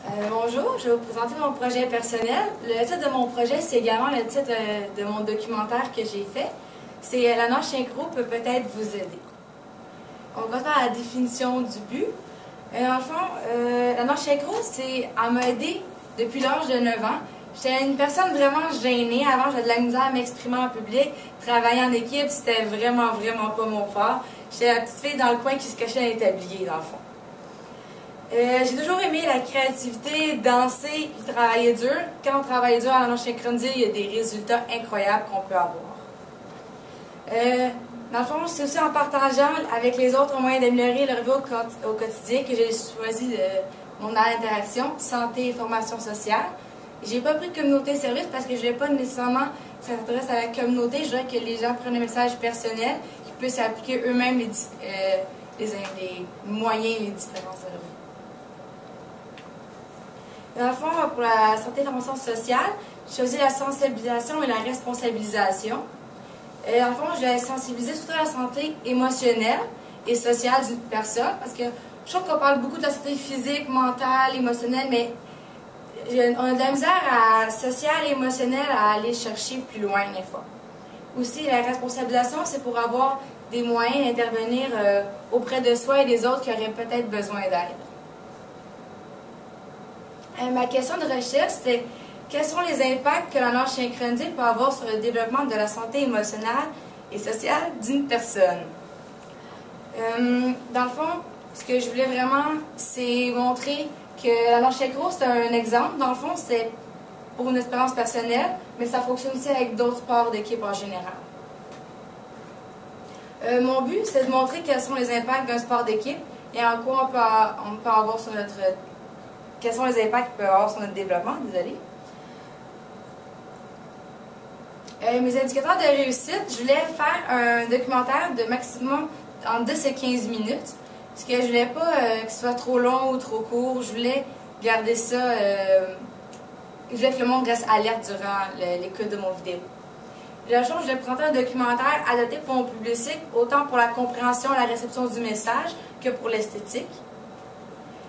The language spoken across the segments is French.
Bonjour, je vais vous présenter mon projet personnel. Le titre de mon projet, c'est également le titre de mon documentaire que j'ai fait. C'est La nage synchro peut peut-être vous aider. On va faire la définition du but. En fond, la nage synchro, elle m'a aidé depuis l'âge de 9 ans. J'étais une personne vraiment gênée. Avant, j'avais de la misère à m'exprimer en public. Travailler en équipe, c'était vraiment pas mon fort. J'étais la petite fille dans le coin qui se cachait dans les tabliers, dans le fond. J'ai toujours aimé la créativité, danser et travailler dur. Quand on travaille dur à la nage synchronisée, il y a des résultats incroyables qu'on peut avoir. Dans le fond, c'est aussi en partageant avec les autres moyens d'améliorer leur vie au quotidien que j'ai choisi mon art d'interaction, santé et formation sociale. J'ai pas pris communauté service parce que je ne voulais pas nécessairement que ça s'intéresse à la communauté. Je voudrais que les gens prennent un message personnel, qu'ils puissent appliquer eux-mêmes les moyens et les différences de leur vie. Dans le fond, pour la santé et formation sociale, j'ai choisi la sensibilisation et la responsabilisation. Dans le fond, je vais sensibiliser surtout à la santé émotionnelle et sociale d'une personne, parce que je trouve qu'on parle beaucoup de la santé physique, mentale, émotionnelle, mais on a de la misère sociale et émotionnelle à aller chercher plus loin des fois. Aussi, la responsabilisation, c'est pour avoir des moyens d'intervenir auprès de soi et des autres qui auraient peut-être besoin d'aide. Ma question de recherche, c'était quels sont les impacts que la nage synchronisée peut avoir sur le développement de la santé émotionnelle et sociale d'une personne. Dans le fond, ce que je voulais vraiment, c'est montrer que la nage synchro, c'est un exemple. Dans le fond, c'est pour une expérience personnelle, mais ça fonctionne aussi avec d'autres sports d'équipe en général. Mon but, c'est de montrer quels sont les impacts d'un sport d'équipe et en quoi on peut avoir sur notre... Quels sont les impacts qu'il peut avoir sur notre développement, désolé. Mes indicateurs de réussite, je voulais faire un documentaire de maximum entre 10 et 15 minutes. Parce que je voulais pas que ce soit trop long ou trop court. Je voulais garder ça... je voulais que le monde reste alerte durant l'écoute de mon vidéo. La chose, je voulais présenter un documentaire adapté pour mon public, autant pour la compréhension et la réception du message que pour l'esthétique.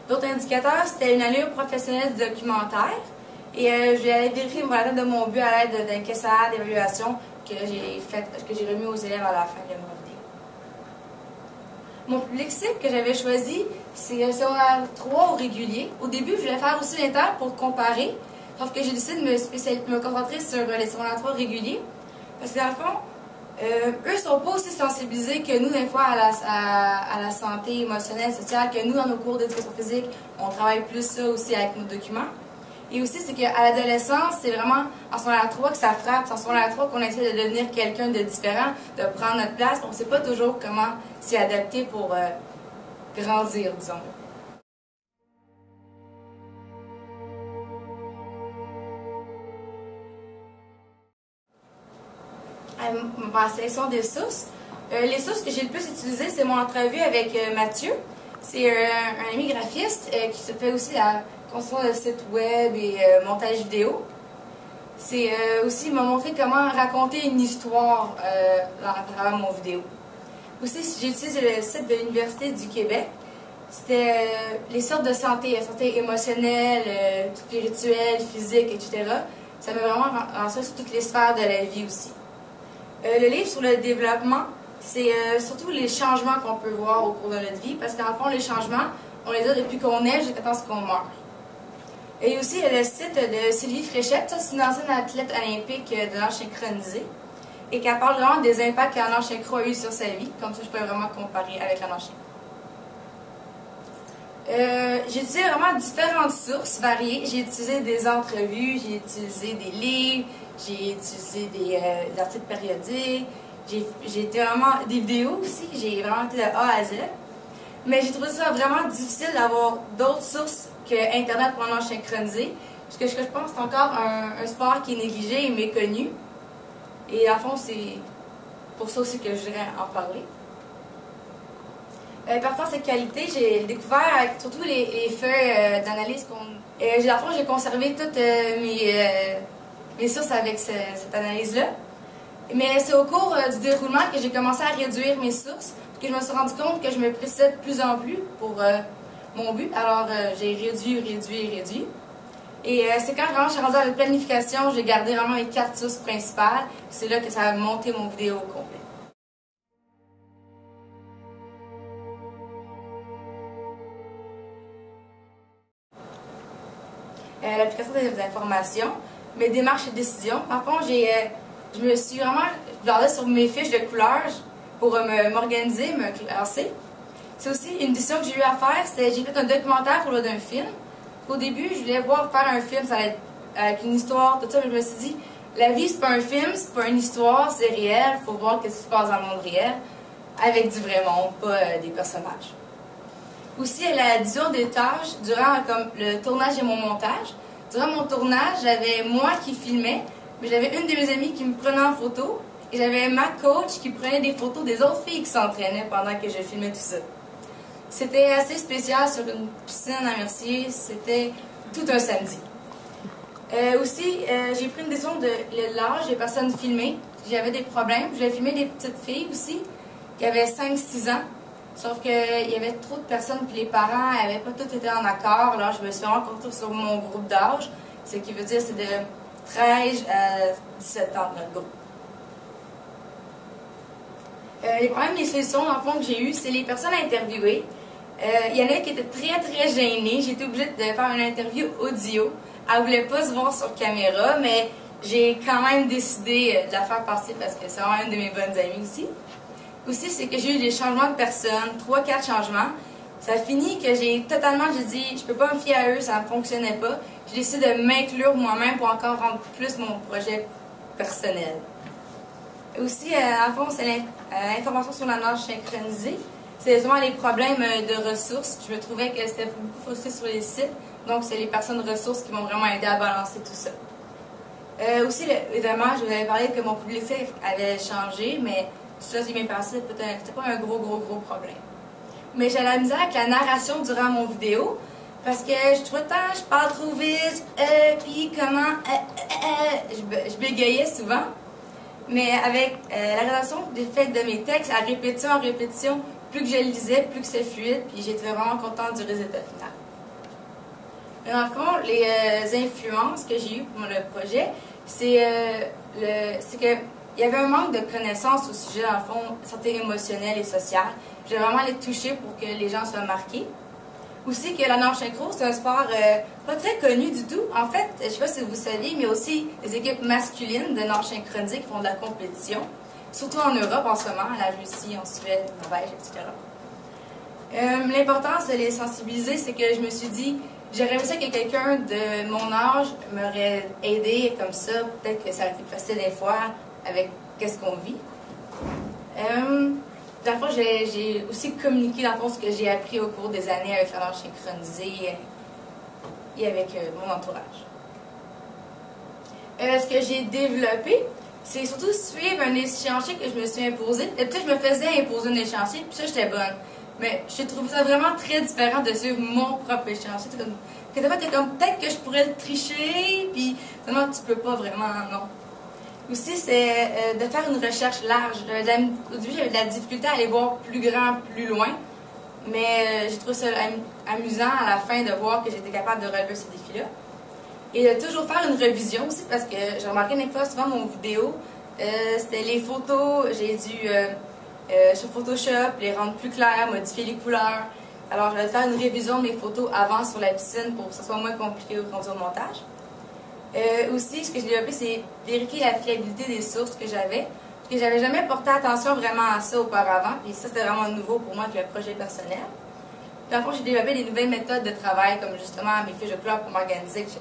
D'autres indicateurs, c'était une allure professionnelle du documentaire. Et je vais aller vérifier la date de mon but à l'aide d'un questionnaire d'évaluation que j'ai remis aux élèves à la fin de ma vidéo. Mon public cible que j'avais choisi, c'est le secondaire 3 au régulier. Au début, je voulais faire aussi l'inter pour comparer, sauf que j'ai décidé de me concentrer sur les secondaires 3 réguliers. Parce que dans le fond, eux ne sont pas aussi sensibilisés que nous, des fois, à la santé émotionnelle et sociale, que nous, dans nos cours d'éducation physique, on travaille plus ça aussi avec nos documents. Et aussi, c'est qu'à l'adolescence, c'est vraiment en secondaire 3 que ça frappe. C'est en secondaire 3 qu'on essaie de devenir quelqu'un de différent, de prendre notre place. On ne sait pas toujours comment s'y adapter pour grandir, disons. Ma sélection des sources. Les sources que j'ai le plus utilisées, c'est mon entrevue avec Mathieu. C'est un ami graphiste qui se fait aussi la construction de site web et montage vidéo. C'est aussi, il m'a montré comment raconter une histoire à travers mon vidéo. Aussi, j'ai utilisé le site de l'Université du Québec. C'était les sortes de santé, la santé émotionnelle, spirituelle, physique, etc. Ça m'a vraiment renseigné sur toutes les sphères de la vie aussi. Le livre sur le développement, c'est surtout les changements qu'on peut voir au cours de notre vie, parce qu'en fond, les changements, on les a depuis qu'on est jusqu'à ce qu'on meurt. Et aussi le site de Sylvie Fréchette, ça c'est une ancienne athlète olympique de nage synchronisée, et qui parle vraiment des impacts que la nage synchro a eu sur sa vie, comme ça je peux vraiment comparer avec la nage synchro. J'ai utilisé vraiment différentes sources variées. J'ai utilisé des entrevues, j'ai utilisé des livres, j'ai utilisé des articles périodiques, j'ai été vraiment des vidéos aussi, j'ai vraiment été de A à Z. Mais j'ai trouvé ça vraiment difficile d'avoir d'autres sources que Internet pour la nage synchronisée, parce que je pense que c'est encore un sport qui est négligé et méconnu. Et à fond, c'est pour ça aussi que je voudrais en parler. L'importance et qualité, j'ai découvert avec surtout les feuilles d'analyse j'ai conservé toutes mes sources avec cette analyse-là. Mais c'est au cours du déroulement que j'ai commencé à réduire mes sources, que je me suis rendu compte que je me précède de plus en plus pour mon but. Alors, j'ai réduit. Et c'est quand vraiment je suis rendue à la planification, j'ai gardé vraiment les 4 sources principales. C'est là que ça a monté mon vidéo au complet. L'application des informations, mes démarches et décisions. Par contre, je me suis vraiment regardée sur mes fiches de couleurs pour m'organiser, me classer. C'est aussi une décision que j'ai eu à faire, j'ai fait un documentaire pour le d'un film. Au début, je voulais faire un film, ça allait être avec une histoire, tout ça, mais je me suis dit, la vie, c'est pas un film, c'est pas une histoire, c'est réel, il faut voir ce qui se passe dans le monde réel, avec du vrai monde, pas des personnages. Aussi, la division des tâches durant le tournage et mon montage. Durant mon tournage, j'avais moi qui filmais, mais j'avais une de mes amies qui me prenait en photo, et j'avais ma coach qui prenait des photos des autres filles qui s'entraînaient pendant que je filmais tout ça. C'était assez spécial sur une piscine à Mercier, c'était tout un samedi. Aussi, j'ai pris une décision de l'âge des personnes filmées. J'avais des problèmes. Je voulais filmer des petites filles aussi, qui avaient 5-6 ans. Sauf qu'il y avait trop de personnes, puis les parents n'avaient pas tous été en accord. Alors, je me suis rencontrée sur mon groupe d'âge, ce qui veut dire c'est de 13 à 17 ans, notre groupe. Les problèmes, les solutions, dans le fond, que j'ai eues, c'est les personnes interviewées. Il y en a qui étaient très gênées. J'ai été obligée de faire une interview audio. Elle ne voulait pas se voir sur caméra, mais j'ai quand même décidé de la faire passer parce que c'est vraiment une de mes bonnes amies aussi. Aussi, c'est que j'ai eu des changements de personnes, 3-4 changements. Ça a fini que j'ai dit, je peux pas me fier à eux, ça ne fonctionnait pas. J'ai décidé de m'inclure moi-même pour encore rendre plus mon projet personnel. Aussi, en fond, c'est l'information sur la nage synchronisée. C'est souvent les problèmes de ressources. Je me trouvais que c'était beaucoup focusé sur les sites. Donc, c'est les personnes ressources qui m'ont vraiment aidé à balancer tout ça. Aussi, évidemment, je vous avais parlé que mon publicité avait changé, mais tout ça, j'ai bien pensé, c'était pas un gros problème. Mais j'ai la misère avec la narration durant mon vidéo, parce que je trouvais je parle trop vite, puis comment, je bégayais souvent. Mais avec la rédaction des faits de mes textes, à répétition en répétition, plus que je le lisais, plus que c'est fluide, puis j'étais vraiment contente du résultat final. Mais dans le fond, les influences que j'ai eues pour le projet, c'est qu'il y avait un manque de connaissances au sujet, dans le fond, santé émotionnelle et sociale. Je voulais vraiment les toucher pour que les gens soient marqués. Aussi que la nage synchro, c'est un sport pas très connu du tout. En fait, je ne sais pas si vous saviez, mais aussi des équipes masculines de nage synchronisée qui font de la compétition, surtout en Europe en ce moment, à la Russie, en Suède, en Norvège, etc. L'importance de les sensibiliser, c'est que je me suis dit, j'aurais aimé ça que quelqu'un de mon âge m'aurait aidé comme ça. Peut-être que ça aurait été facile des fois avec qu'est-ce qu'on vit. Dans le fond, j'ai aussi communiqué dans le fond ce que j'ai appris au cours des années avec la nage synchronisée et avec mon entourage. Ce que j'ai développé, c'est surtout suivre un échéancier que je me suis imposé. Peut-être que je me faisais imposer un échéancier, puis ça, j'étais bonne. Mais j'ai trouvé ça vraiment très différent de suivre mon propre échéancier. Que des fois, t'es comme, peut-être que je pourrais le tricher, puis finalement, tu peux pas vraiment, non. Aussi, c'est de faire une recherche large. Au début, j'avais de la difficulté à aller voir plus grand, plus loin. Mais j'ai trouvé ça amusant à la fin de voir que j'étais capable de relever ce défi-là. Et de toujours faire une révision aussi, parce que j'ai remarqué une fois, souvent, mon vidéo, c'était les photos, j'ai dû, sur Photoshop, les rendre plus claires, modifier les couleurs. Alors, je vais faire une révision de mes photos avant sur la piscine pour que ce soit moins compliqué au conduire au montage. Aussi, ce que j'ai développé, c'est vérifier la fiabilité des sources que j'avais. Parce que j'avais jamais porté attention vraiment à ça auparavant. Puis ça, c'était vraiment nouveau pour moi avec le projet personnel. Puis en fait, j'ai développé des nouvelles méthodes de travail, comme justement mes fiches de couleurs pour m'organiser, etc.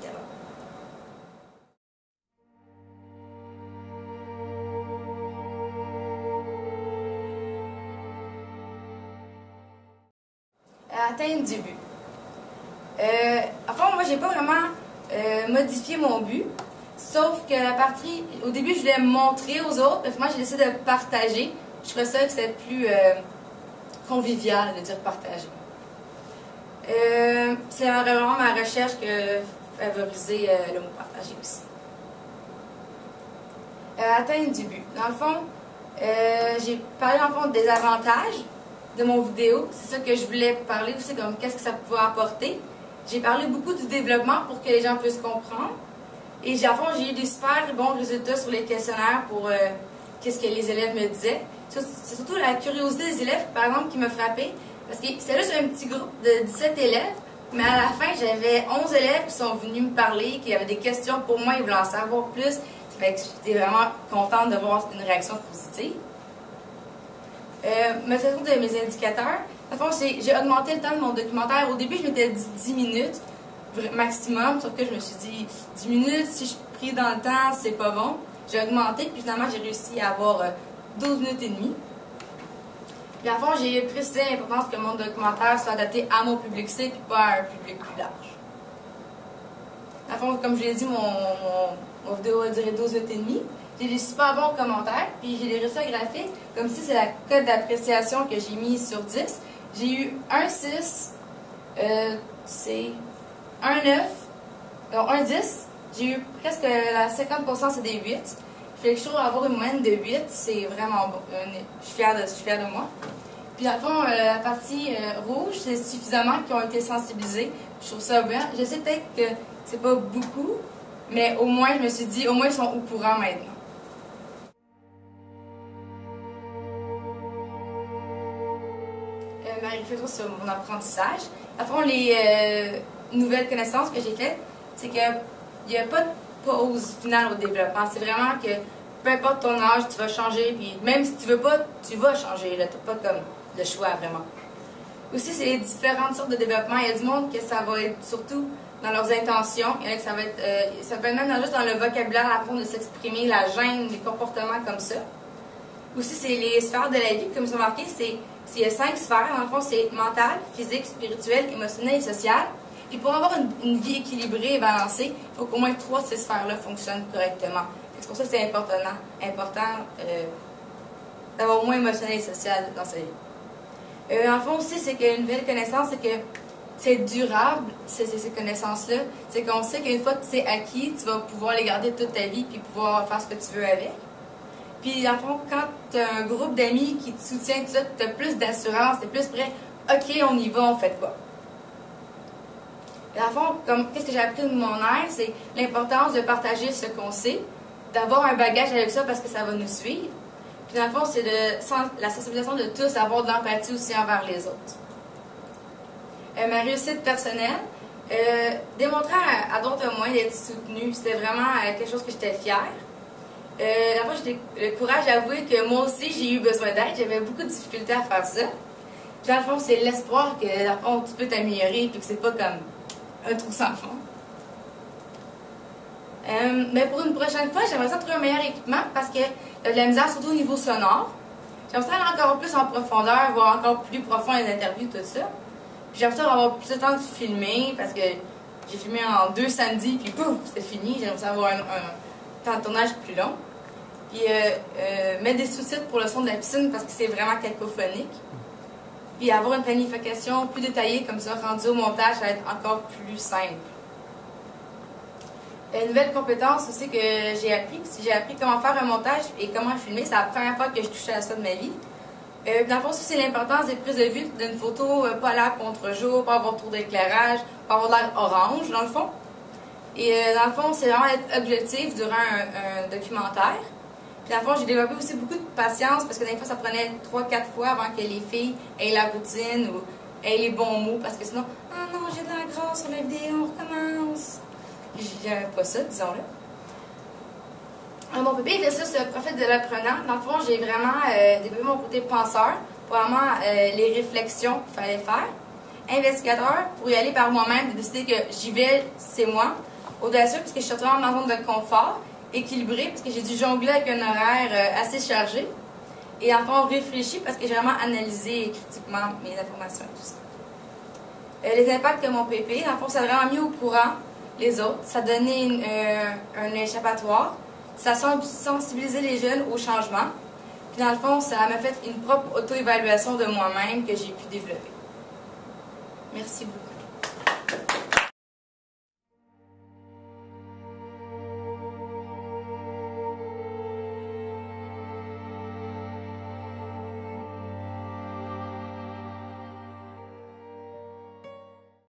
Atteindre du but. Enfin, moi, j'ai pas vraiment modifié mon but. Sauf que la partie, au début, je voulais me montrer aux autres, mais moi, j'ai décidé de partager. Je trouvais ça que c'était plus convivial de dire partager. C'est vraiment ma recherche que favoriser le mot partager aussi. Atteindre du but. Dans le fond, j'ai parlé en fond des avantages. de mon vidéo. C'est ça que je voulais parler aussi, comme qu'est-ce que ça pouvait apporter. J'ai parlé beaucoup du développement pour que les gens puissent comprendre. Et à fond, j'ai eu des super bons résultats sur les questionnaires pour qu'est-ce que les élèves me disaient. C'est surtout la curiosité des élèves, par exemple, qui m'a frappée. Parce que c'était juste un petit groupe de 17 élèves, mais à la fin, j'avais 11 élèves qui sont venus me parler, qui avaient des questions pour moi, ils voulaient en savoir plus. Fait que j'étais vraiment contente de voir une réaction positive. Maintenant, de mes indicateurs, à fond, j'ai augmenté le temps de mon documentaire. Au début, je m'étais dit 10 minutes maximum, sauf que je me suis dit 10 minutes, si je prie dans le temps, c'est pas bon. J'ai augmenté, puis finalement, j'ai réussi à avoir 12 minutes et demie. Puis à fond, j'ai précisé l'importance que mon documentaire soit adapté à mon public cible et pas à un public plus large. À fond, comme je l'ai dit, mon vidéo a duré 12 minutes et demie. J'ai des super bons commentaires, puis j'ai des résultats graphiques. Comme si c'est la cote d'appréciation que j'ai mise sur 10. J'ai eu un 6, c'est un 9, non, un 10. J'ai eu presque 50%, c'est des 8. Fait que je trouve avoir une moyenne de 8, c'est vraiment bon. Je suis fière de moi. Puis dans le fond, la partie rouge, c'est suffisamment qui ont été sensibilisés. Je trouve ça bien. Je sais peut-être que c'est pas beaucoup, mais au moins, je me suis dit, au moins, ils sont au courant maintenant. Ma réflexion sur mon apprentissage. À fond, les nouvelles connaissances que j'ai faites, c'est qu'il n'y a pas de pause finale au développement. C'est vraiment que peu importe ton âge, tu vas changer, puis même si tu veux pas, tu vas changer. Tu n'as pas comme le choix vraiment. Aussi, c'est les différentes sortes de développement. Il y a du monde que ça va être surtout dans leurs intentions. Il y en a que ça va être même juste dans le vocabulaire, la façon de s'exprimer, la gêne, les comportements comme ça. Aussi, c'est les sphères de la vie, comme ils ont marqué, il y a 5 sphères. Dans le fond, c'est mental, physique, spirituel, émotionnel et social. Puis pour avoir une vie équilibrée et balancée, il faut qu'au moins 3 de ces sphères-là fonctionnent correctement. C'est pour ça que c'est important d'avoir au moins émotionnel et social dans sa vie. En fond aussi, c'est qu'une nouvelle connaissance, c'est que c'est durable, ces connaissances-là. C'est qu'on sait qu'une fois que c'est acquis, tu vas pouvoir les garder toute ta vie puis pouvoir faire ce que tu veux avec. Puis, dans le fond, quand tu as un groupe d'amis qui te soutient, tout ça, tu as plus d'assurance, tu es plus prêt. OK, on y va, on fait quoi? Dans le fond, qu'est-ce que j'ai appris de mon air, c'est l'importance de partager ce qu'on sait, d'avoir un bagage avec ça parce que ça va nous suivre. Puis, dans le fond, c'est la sensibilisation de tous, avoir de l'empathie aussi envers les autres. Ma réussite personnelle, démontrer à d'autres moyens d'être soutenu, c'était vraiment quelque chose que j'étais fière. La fois, j'ai le courage d'avouer que moi aussi, j'ai eu besoin d'aide. J'avais beaucoup de difficultés à faire ça. Puis, dans le fond, c'est l'espoir que, dans le fond, tu peux t'améliorer et que c'est pas comme un trou sans fond. Mais pour une prochaine fois, j'aimerais ça trouver un meilleur équipement parce que de la misère, surtout au niveau sonore. J'aimerais ça aller encore plus en profondeur, voir encore plus profond les interviews, tout ça. Puis j'aimerais ça avoir plus de temps de filmer parce que j'ai filmé en 2 samedis, puis pouf, c'est fini. J'aimerais ça avoir un temps de tournage plus long. Puis mettre des sous-titres pour le son de la piscine parce que c'est vraiment cacophonique. Puis avoir une planification plus détaillée comme ça, rendue au montage, ça va être encore plus simple. Une nouvelle compétence aussi que j'ai appris comment faire un montage et comment filmer. C'est la première fois que je touchais à ça de ma vie. Dans le fond, c'est l'importance des prises de vue d'une photo, pas à l'air contre-jour, pas avoir trop d'éclairage, pas avoir l'air orange dans le fond. Et dans le fond, c'est vraiment être objectif durant un documentaire. Puis dans le fond, j'ai développé aussi beaucoup de patience parce que des fois, ça prenait 3-4 fois avant que les filles aient la routine ou aient les bons mots parce que sinon, ah non, j'ai de la grasse sur la vidéo, on recommence. J'aimais pas ça, disons-le. Mon bébé versus le prophète de l'apprenant, dans le fond, j'ai vraiment développé mon côté penseur pour vraiment les réflexions qu'il fallait faire. Investigateur, pour y aller par moi-même, décider que j'y vais, c'est moi. Audacieux, parce que je suis retournée dans ma zone de confort. Équilibré, parce que j'ai dû jongler avec un horaire assez chargé. Et en fond, réfléchi, parce que j'ai vraiment analysé critiquement mes informations et tout ça. Les impacts de mon PP, dans le fond, ça a vraiment mis au courant les autres. Ça donnait un échappatoire. Ça a sensibilisé les jeunes au changement. Puis dans le fond, ça m'a fait une propre auto-évaluation de moi-même que j'ai pu développer. Merci beaucoup.